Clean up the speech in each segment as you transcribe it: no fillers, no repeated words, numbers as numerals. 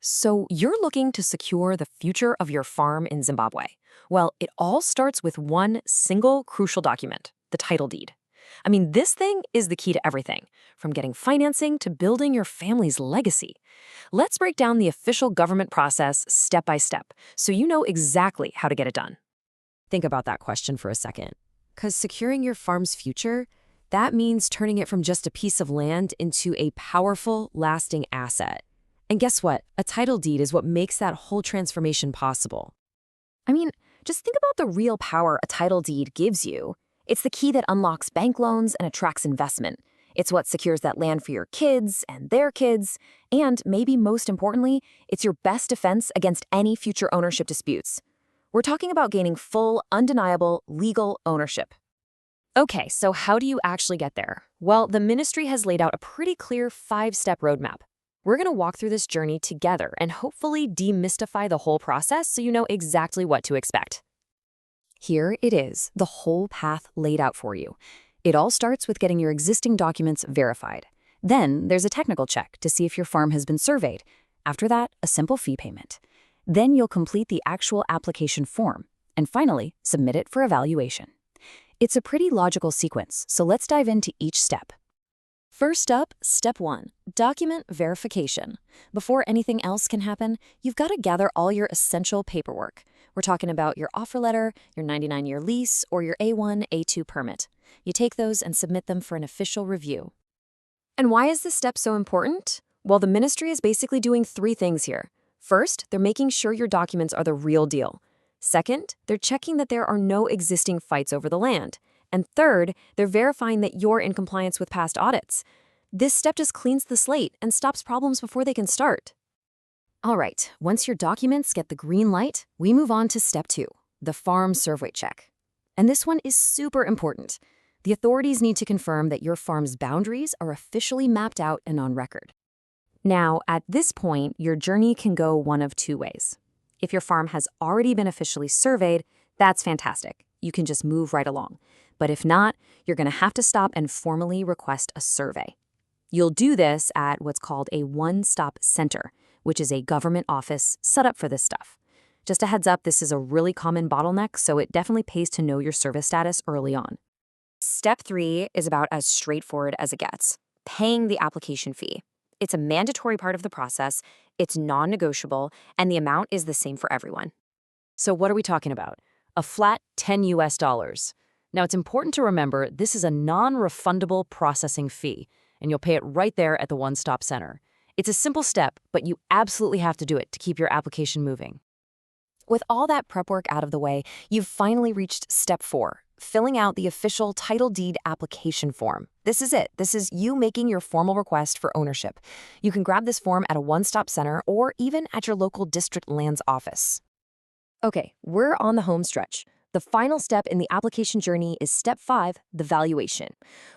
So you're looking to secure the future of your farm in Zimbabwe. Well, it all starts with one single crucial document, the title deed. I mean, this thing is the key to everything, from getting financing to building your family's legacy. Let's break down the official government process step by step so you know exactly how to get it done. Think about that question for a second. Because securing your farm's future, that means turning it from just a piece of land into a powerful, lasting asset. And guess what? A title deed is what makes that whole transformation possible. I mean, just think about the real power a title deed gives you. It's the key that unlocks bank loans and attracts investment. It's what secures that land for your kids and their kids. And maybe most importantly, it's your best defense against any future ownership disputes. We're talking about gaining full, undeniable, legal ownership. Okay, so how do you actually get there? Well, the ministry has laid out a pretty clear 5-step roadmap. We're going to walk through this journey together and hopefully demystify the whole process so you know exactly what to expect. Here it is, the whole path laid out for you. It all starts with getting your existing documents verified. Then there's a technical check to see if your farm has been surveyed. After that, a simple fee payment. Then you'll complete the actual application form. And finally, submit it for evaluation. It's a pretty logical sequence, so let's dive into each step. First up, step 1, document verification. Before anything else can happen, you've got to gather all your essential paperwork. We're talking about your offer letter, your 99-year lease, or your A1, A2 permit. You take those and submit them for an official review. And why is this step so important? Well, the ministry is basically doing 3 things here. First, they're making sure your documents are the real deal. Second, they're checking that there are no existing fights over the land. And third, they're verifying that you're in compliance with past audits. This step just cleans the slate and stops problems before they can start. All right, once your documents get the green light, we move on to step 2, the farm survey check. And this one is super important. The authorities need to confirm that your farm's boundaries are officially mapped out and on record. Now, at this point, your journey can go one of 2 ways. If your farm has already been officially surveyed, that's fantastic. You can just move right along. But if not, you're going to have to stop and formally request a survey. You'll do this at what's called a one-stop center, which is a government office set up for this stuff. Just a heads up, this is a really common bottleneck, so it definitely pays to know your service status early on. Step 3 is about as straightforward as it gets, paying the application fee. It's a mandatory part of the process, it's non-negotiable, and the amount is the same for everyone. So what are we talking about? A flat $10. Now, it's important to remember this is a non-refundable processing fee, and you'll pay it right there at the one-stop center. It's a simple step, but you absolutely have to do it to keep your application moving. With all that prep work out of the way, you've finally reached step 4, filling out the official title deed application form. This is it. This is you making your formal request for ownership. You can grab this form at a one-stop center or even at your local district lands office. Okay, we're on the home stretch. The final step in the application journey is step 5, the valuation.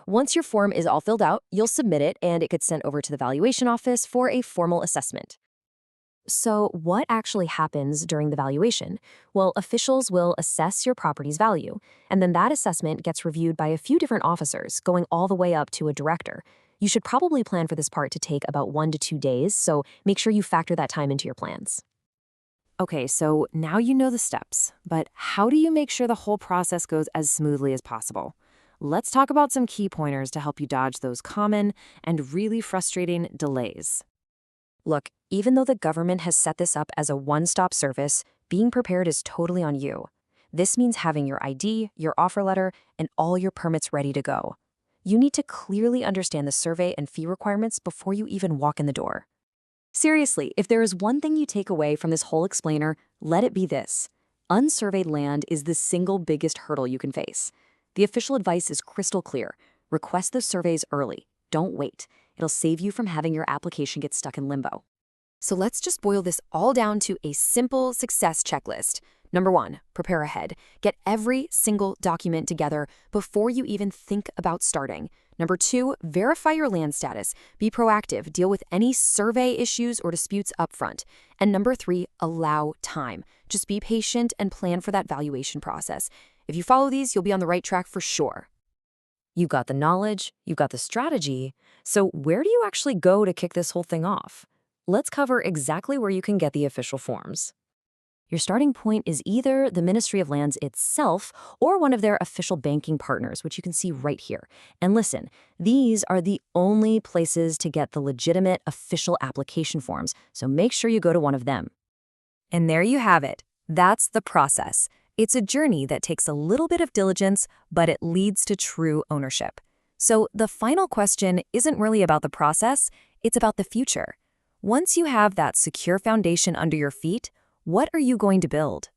Once your form is all filled out, you'll submit it and it gets sent over to the valuation office for a formal assessment. So what actually happens during the valuation? Well, officials will assess your property's value, and then that assessment gets reviewed by a few different officers, going all the way up to a director. You should probably plan for this part to take about 1 to 2 days, so make sure you factor that time into your plans. Okay, so now you know the steps, but how do you make sure the whole process goes as smoothly as possible? Let's talk about some key pointers to help you dodge those common and really frustrating delays. Look, even though the government has set this up as a one-stop service, being prepared is totally on you. This means having your ID, your offer letter, and all your permits ready to go. You need to clearly understand the survey and fee requirements before you even walk in the door. Seriously, if there is one thing you take away from this whole explainer, let it be this. Unsurveyed land is the single biggest hurdle you can face. The official advice is crystal clear. Request the surveys early. Don't wait. It'll save you from having your application get stuck in limbo. So let's just boil this all down to a simple success checklist. Number 1, prepare ahead. Get every single document together before you even think about starting. Number 2, verify your land status. Be proactive. Deal with any survey issues or disputes upfront. And number 3, allow time. Just be patient and plan for that valuation process. If you follow these, you'll be on the right track for sure. You've got the knowledge, you've got the strategy. So where do you actually go to kick this whole thing off? Let's cover exactly where you can get the official forms. Your starting point is either the Ministry of Lands itself or one of their official banking partners, which you can see right here. And listen, these are the only places to get the legitimate official application forms, so make sure you go to one of them. And there you have it. That's the process. It's a journey that takes a little bit of diligence, but it leads to true ownership. So the final question isn't really about the process, it's about the future. Once you have that secure foundation under your feet, what are you going to build?